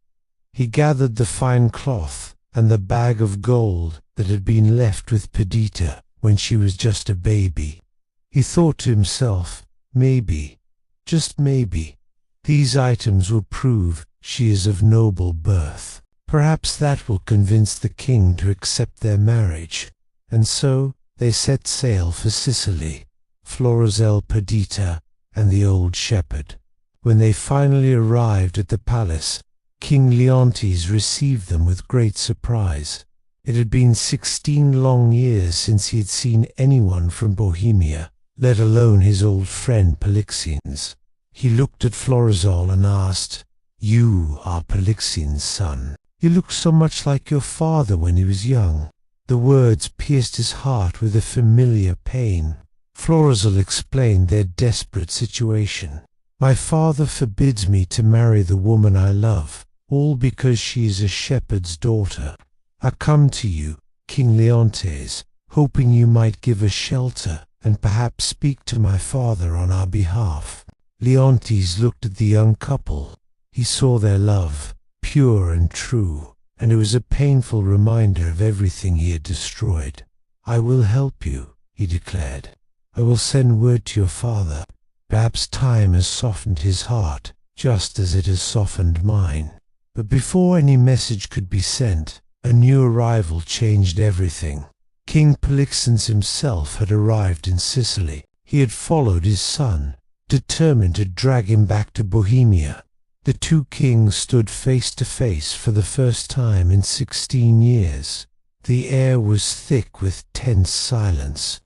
He gathered the fine cloth and the bag of gold that had been left with Perdita when she was just a baby. He thought to himself, maybe, just maybe, these items will prove she is of noble birth. Perhaps that will convince the king to accept their marriage. And so they set sail for Sicily, Florizel, Perdita, and the old shepherd. When they finally arrived at the palace, King Leontes received them with great surprise. It had been 16 long years since he had seen anyone from Bohemia, let alone his old friend Polixenes. He looked at Florizel and asked, "You are Polixenes' son. You look so much like your father when he was young." The words pierced his heart with a familiar pain. Florizel explained their desperate situation. "My father forbids me to marry the woman I love, all because she is a shepherd's daughter. I come to you, King Leontes, hoping you might give us shelter and perhaps speak to my father on our behalf." Leontes looked at the young couple. He saw their love, pure and true, and it was a painful reminder of everything he had destroyed. "I will help you," he declared. "I will send word to your father. Perhaps time has softened his heart, just as it has softened mine." But before any message could be sent, a new arrival changed everything. King Polixenes himself had arrived in Sicily. He had followed his son, determined to drag him back to Bohemia. The two kings stood face to face for the first time in 16 years. The air was thick with tense silence.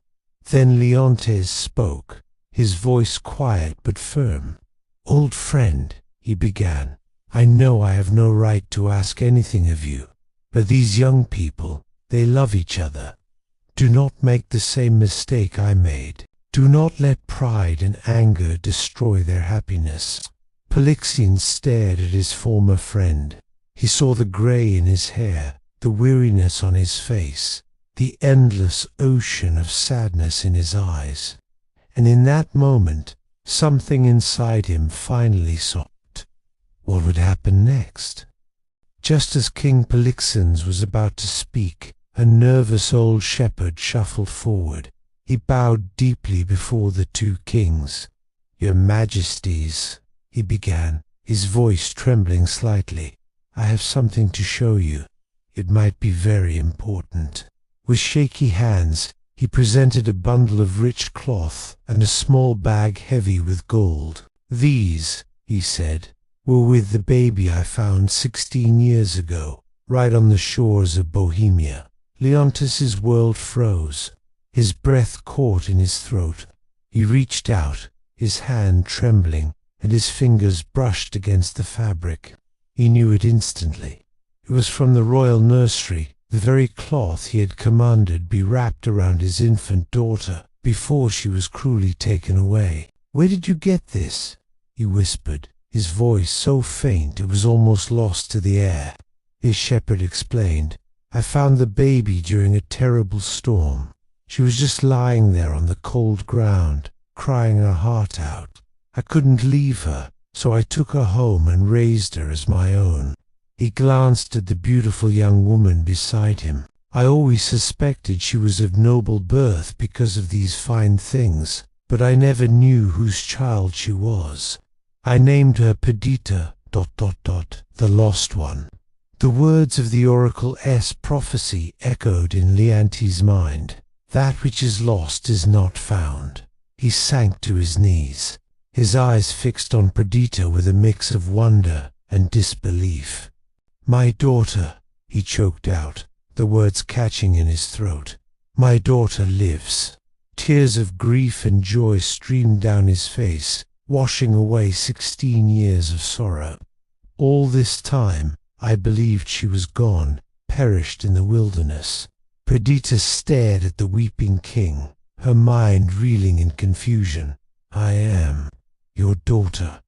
Then Leontes spoke, his voice quiet but firm. "Old friend," he began, "I know I have no right to ask anything of you, but these young people, they love each other. Do not make the same mistake I made. Do not let pride and anger destroy their happiness." Polixenes stared at his former friend. He saw the grey in his hair, the weariness on his face, the endless ocean of sadness in his eyes. And in that moment, something inside him finally stopped. What would happen next? Just as King Polixenes was about to speak, a nervous old shepherd shuffled forward. He bowed deeply before the two kings. "Your Majesties," he began, his voice trembling slightly, "I have something to show you. It might be very important." With shaky hands, he presented a bundle of rich cloth and a small bag heavy with gold. "These," he said, "were with the baby I found 16 years ago, right on the shores of Bohemia." Leontes's world froze. His breath caught in his throat. He reached out, his hand trembling, and his fingers brushed against the fabric. He knew it instantly. It was from the royal nursery, the very cloth he had commanded be wrapped around his infant daughter before she was cruelly taken away. "Where did you get this?" he whispered, his voice so faint it was almost lost to the air. His shepherd explained, "I found the baby during a terrible storm. She was just lying there on the cold ground, crying her heart out. I couldn't leave her, so I took her home and raised her as my own." He glanced at the beautiful young woman beside him. "I always suspected she was of noble birth because of these fine things, but I never knew whose child she was. I named her Perdita, ... the lost one." The words of the Oracle's prophecy echoed in Leontes' mind. That which is lost is not found. He sank to his knees, his eyes fixed on Perdita with a mix of wonder and disbelief. "My daughter," he choked out, the words catching in his throat. "My daughter lives." Tears of grief and joy streamed down his face, washing away 16 years of sorrow. "All this time, I believed she was gone, perished in the wilderness." Perdita stared at the weeping king, her mind reeling in confusion. "I am your daughter.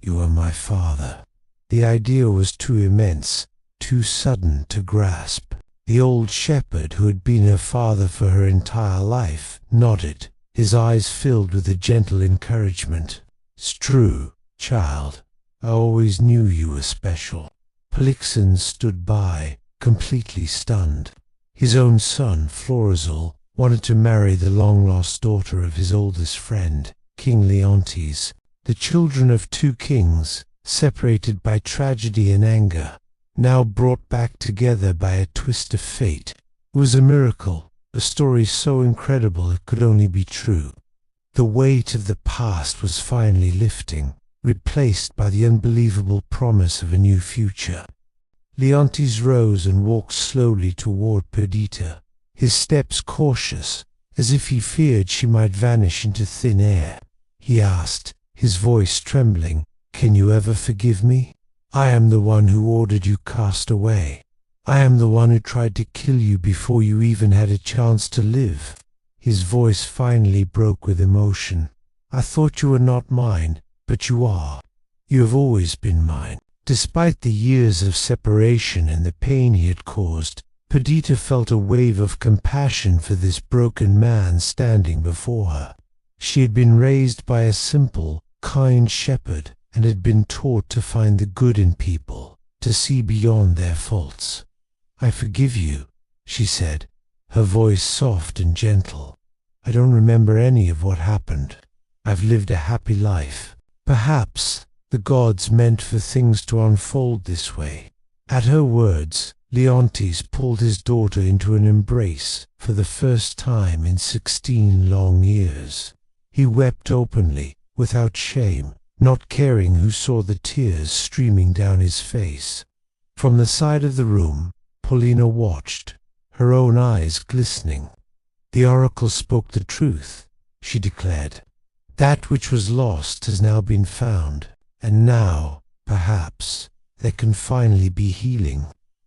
You are my father." The idea was too immense, too sudden to grasp. The old shepherd, who had been her father for her entire life, nodded, his eyes filled with a gentle encouragement. "It's true, child. I always knew you were special." Polixenes stood by, completely stunned. His own son, Florizel, wanted to marry the long-lost daughter of his oldest friend, King Leontes. The children of two kings, separated by tragedy and anger, now brought back together by a twist of fate. It was a miracle, a story so incredible it could only be true. The weight of the past was finally lifting, replaced by the unbelievable promise of a new future. Leontes rose and walked slowly toward Perdita, his steps cautious, as if he feared she might vanish into thin air. He asked, his voice trembling, "Can you ever forgive me? I am the one who ordered you cast away. I am the one who tried to kill you before you even had a chance to live." His voice finally broke with emotion. "I thought you were not mine, but you are. You have always been mine." Despite the years of separation and the pain he had caused, Perdita felt a wave of compassion for this broken man standing before her. She had been raised by a simple, kind shepherd and had been taught to find the good in people, to see beyond their faults. "I forgive you," she said, her voice soft and gentle. "I don't remember any of what happened. I've lived a happy life. Perhaps the gods meant for things to unfold this way." At her words, Leontes pulled his daughter into an embrace for the first time in 16 long years. He wept openly, without shame, not caring who saw the tears streaming down his face. From the side of the room, Paulina watched, her own eyes glistening. "The oracle spoke the truth," she declared. "That which was lost has now been found. And now, perhaps, there can finally be healing."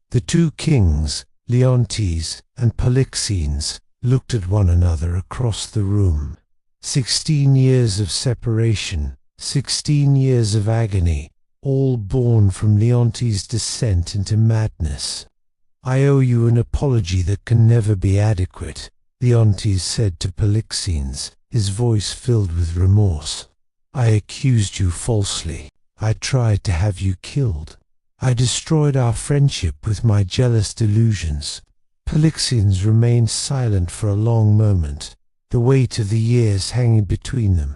The two kings, Leontes and Polixenes, looked at one another across the room. 16 years of separation, 16 years of agony, all born from Leontes' descent into madness. "I owe you an apology that can never be adequate," Leontes said to Polixenes, his voice filled with remorse. "I accused you falsely. I tried to have you killed. I destroyed our friendship with my jealous delusions." Polixenes remained silent for a long moment, the weight of the years hanging between them.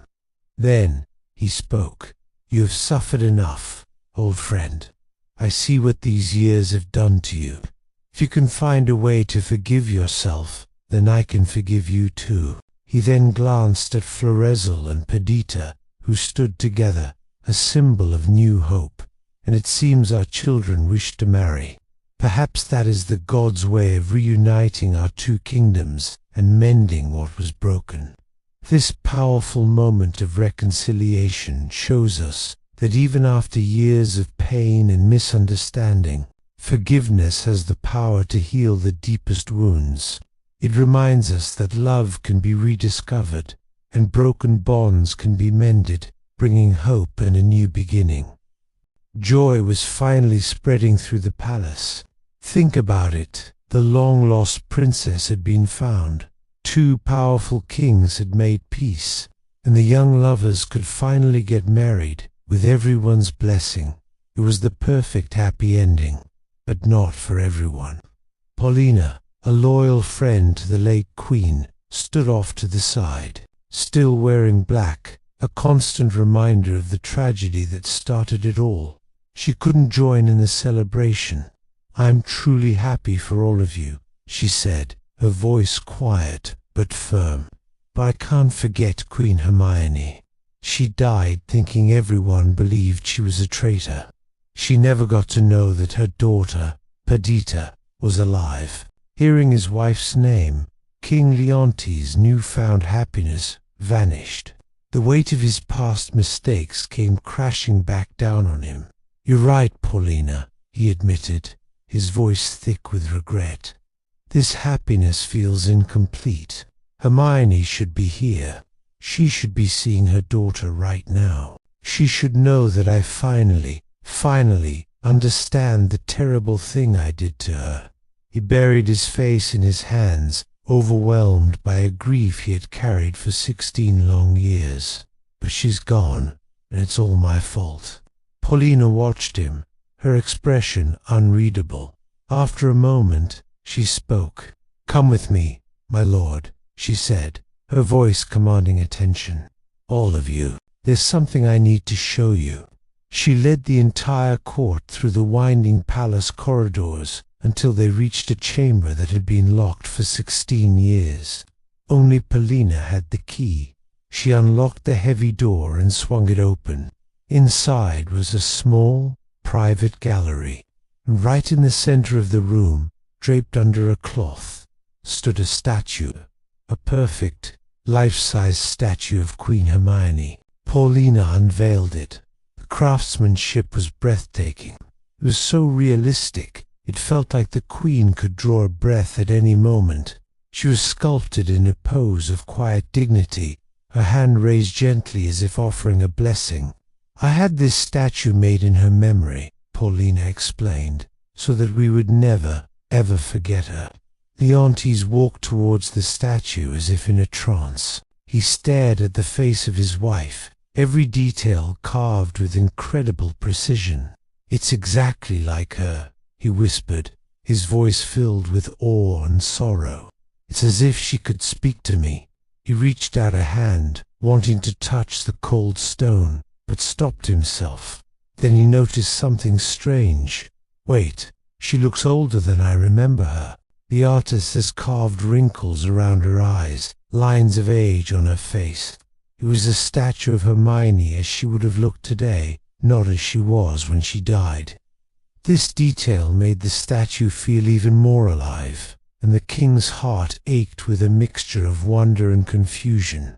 Then he spoke. "You have suffered enough, old friend. I see what these years have done to you. If you can find a way to forgive yourself, then I can forgive you too." He then glanced at Florizel and Perdita, who stood together, a symbol of new hope. "And it seems our children wish to marry. Perhaps that is the gods' way of reuniting our two kingdoms and mending what was broken." This powerful moment of reconciliation shows us that even after years of pain and misunderstanding, forgiveness has the power to heal the deepest wounds. It reminds us that love can be rediscovered and broken bonds can be mended, bringing hope and a new beginning. Joy was finally spreading through the palace. Think about it. The long-lost princess had been found. 2 powerful kings had made peace, and the young lovers could finally get married with everyone's blessing. It was the perfect happy ending, but not for everyone. Paulina, a loyal friend to the late queen, stood off to the side, still wearing black, a constant reminder of the tragedy that started it all. She couldn't join in the celebration. "I'm truly happy for all of you," she said, her voice quiet but firm. "But I can't forget Queen Hermione. She died thinking everyone believed she was a traitor. She never got to know that her daughter, Perdita, was alive." Hearing his wife's name, King Leontes' newfound happiness vanished. The weight of his past mistakes came crashing back down on him. "You're right, Paulina," he admitted, his voice thick with regret. "This happiness feels incomplete. Hermione should be here. She should be seeing her daughter right now. She should know that I finally understand the terrible thing I did to her. He buried his face in his hands, overwhelmed by a grief he had carried for 16 long years. But she's gone, and it's all my fault. Paulina watched him, her expression unreadable. After a moment, she spoke. "Come with me, my lord," she said, her voice commanding attention. "All of you. There's something I need to show you." She led the entire court through the winding palace corridors until they reached a chamber that had been locked for 16 years. Only Paulina had the key. She unlocked the heavy door and swung it open. Inside was a small, private gallery. Right in the center of the room, draped under a cloth, stood a statue, a perfect, life-size statue of Queen Hermione. Paulina unveiled it. The craftsmanship was breathtaking. It was so realistic, it felt like the queen could draw a breath at any moment. She was sculpted in a pose of quiet dignity, her hand raised gently as if offering a blessing. "I had this statue made in her memory," Paulina explained, "so that we would never, ever forget her." Leontes walked towards the statue as if in a trance. He stared at the face of his wife, every detail carved with incredible precision. "It's exactly like her," he whispered, his voice filled with awe and sorrow. "It's as if she could speak to me." He reached out a hand, wanting to touch the cold stone, but stopped himself. Then he noticed something strange. "Wait, she looks older than I remember her." The artist has carved wrinkles around her eyes, lines of age on her face. It was a statue of Hermione as she would have looked today, not as she was when she died. This detail made the statue feel even more alive, and the king's heart ached with a mixture of wonder and confusion.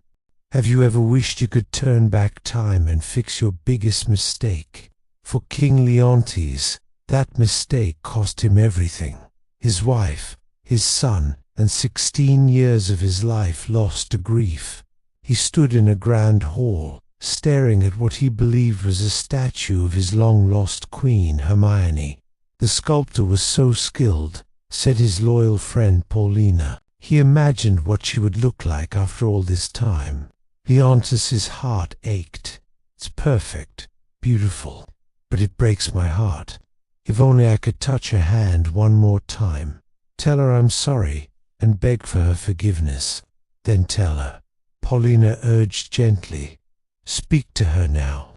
Have you ever wished you could turn back time and fix your biggest mistake? For King Leontes, that mistake cost him everything. His wife, his son, and 16 years of his life lost to grief. He stood in a grand hall, staring at what he believed was a statue of his long-lost queen, Hermione. The sculptor was so skilled, said his loyal friend Paulina. He imagined what she would look like after all this time. Leontes' heart ached. "It's perfect, beautiful, but it breaks my heart. If only I could touch her hand one more time. Tell her I'm sorry and beg for her forgiveness. Then tell her," Paulina urged gently. "Speak to her now.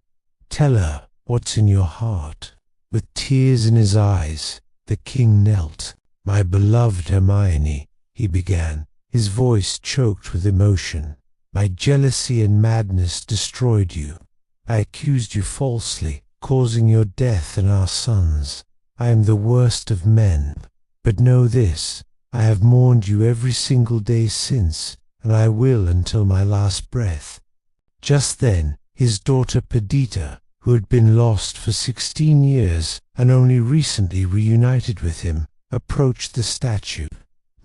Tell her what's in your heart." With tears in his eyes, the king knelt. "My beloved Hermione," he began, his voice choked with emotion. "My jealousy and madness destroyed you. I accused you falsely, causing your death and our sons. I am the worst of men. But know this, I have mourned you every single day since, and I will until my last breath." Just then, his daughter Perdita, who had been lost for 16 years and only recently reunited with him, approached the statue.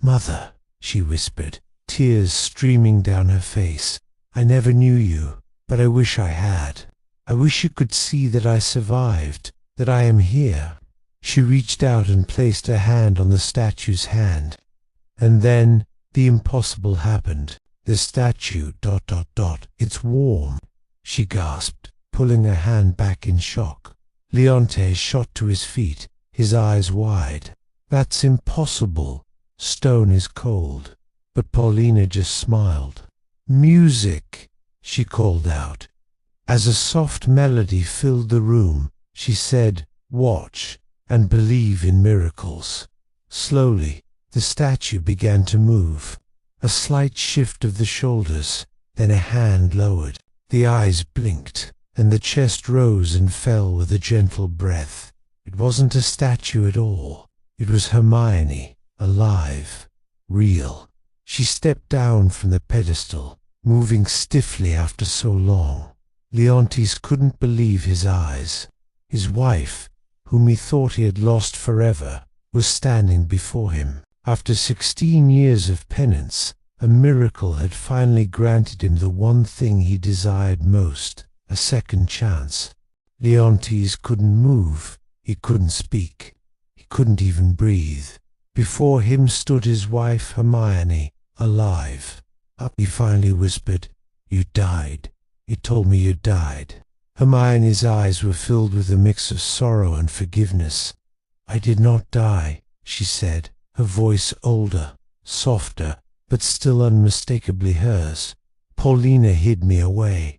"Mother," she whispered, tears streaming down her face, "I never knew you, but I wish I had. I wish you could see that I survived, that I am here." She reached out and placed her hand on the statue's hand. And then the impossible happened. The statue... "It's warm," she gasped, pulling her hand back in shock. Leontes shot to his feet, his eyes wide. "That's impossible. Stone is cold." But Paulina just smiled. "Music," she called out. As a soft melody filled the room, she said, "Watch and believe in miracles." Slowly, the statue began to move. A slight shift of the shoulders, then a hand lowered. The eyes blinked, and the chest rose and fell with a gentle breath. It wasn't a statue at all. It was Hermione, alive, real. She stepped down from the pedestal, moving stiffly after so long. Leontes couldn't believe his eyes. His wife, whom he thought he had lost forever, was standing before him. After 16 years of penance, a miracle had finally granted him the one thing he desired most, a second chance. Leontes couldn't move, he couldn't speak, he couldn't even breathe. Before him stood his wife Hermione, alive. He finally whispered, "You died. You told me you died." Hermione's eyes were filled with a mix of sorrow and forgiveness. "I did not die," she said, her voice older, softer, but still unmistakably hers. "Paulina hid me away.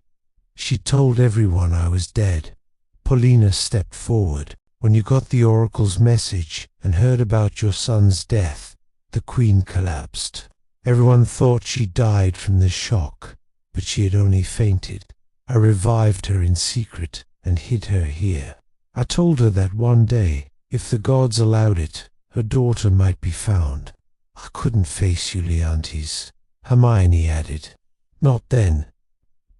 She told everyone I was dead." Paulina stepped forward. "When you got the oracle's message and heard about your son's death, the queen collapsed. Everyone thought she died from the shock, but she had only fainted. I revived her in secret and hid her here. I told her that one day, if the gods allowed it, her daughter might be found. I couldn't face you, Leontes," Hermione added. "Not then.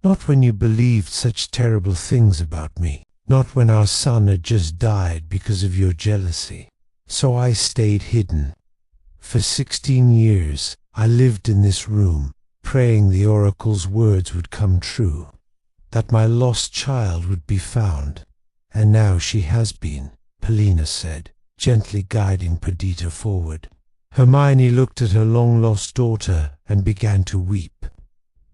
Not when you believed such terrible things about me. Not when our son had just died because of your jealousy. So I stayed hidden. For 16 years I lived in this room, praying the oracle's words would come true, that my lost child would be found. And now she has been," Paulina said, gently guiding Perdita forward. Hermione looked at her long-lost daughter and began to weep.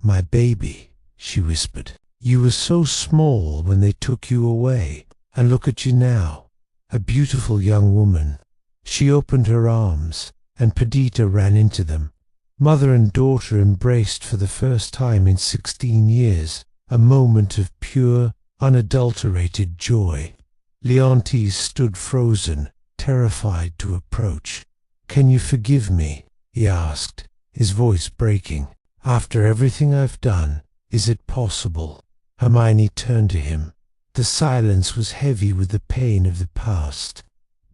"My baby," she whispered. "You were so small when they took you away, and look at you now, a beautiful young woman." She opened her arms, and Perdita ran into them. Mother and daughter embraced for the first time in 16 years, a moment of pure, unadulterated joy. Leontes stood frozen, terrified to approach. "Can you forgive me?" he asked, his voice breaking. "After everything I've done, is it possible?" Hermione turned to him. The silence was heavy with the pain of the past.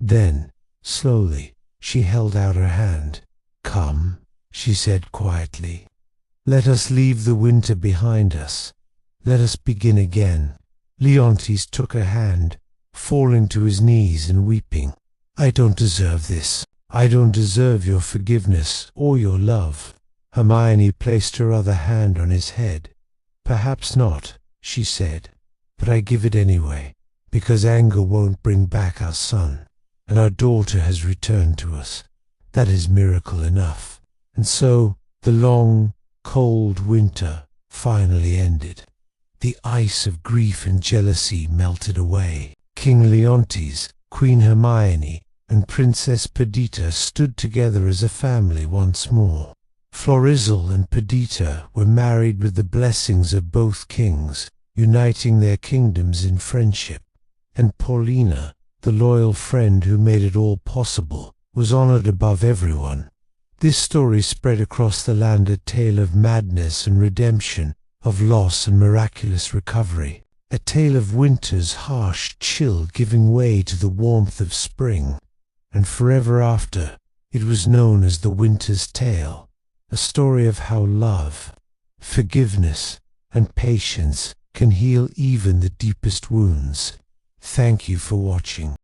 Then, slowly, she held out her hand. "Come," she said quietly. "Let us leave the winter behind us. Let us begin again." Leontes took her hand, falling to his knees and weeping. "I don't deserve this. I don't deserve your forgiveness or your love." Hermione placed her other hand on his head. "Perhaps not," she said, "but I give it anyway, because anger won't bring back our son, and our daughter has returned to us. That is miracle enough." And so the long, cold winter finally ended. The ice of grief and jealousy melted away. King Leontes, Queen Hermione, and Princess Perdita stood together as a family once more. Florizel and Perdita were married with the blessings of both kings, uniting their kingdoms in friendship. And Paulina, the loyal friend who made it all possible, was honored above everyone. This story spread across the land a tale of madness and redemption, of loss and miraculous recovery, a tale of winter's harsh chill giving way to the warmth of spring. And forever after, it was known as the Winter's Tale, a story of how love, forgiveness, and patience can heal even the deepest wounds. Thank you for watching.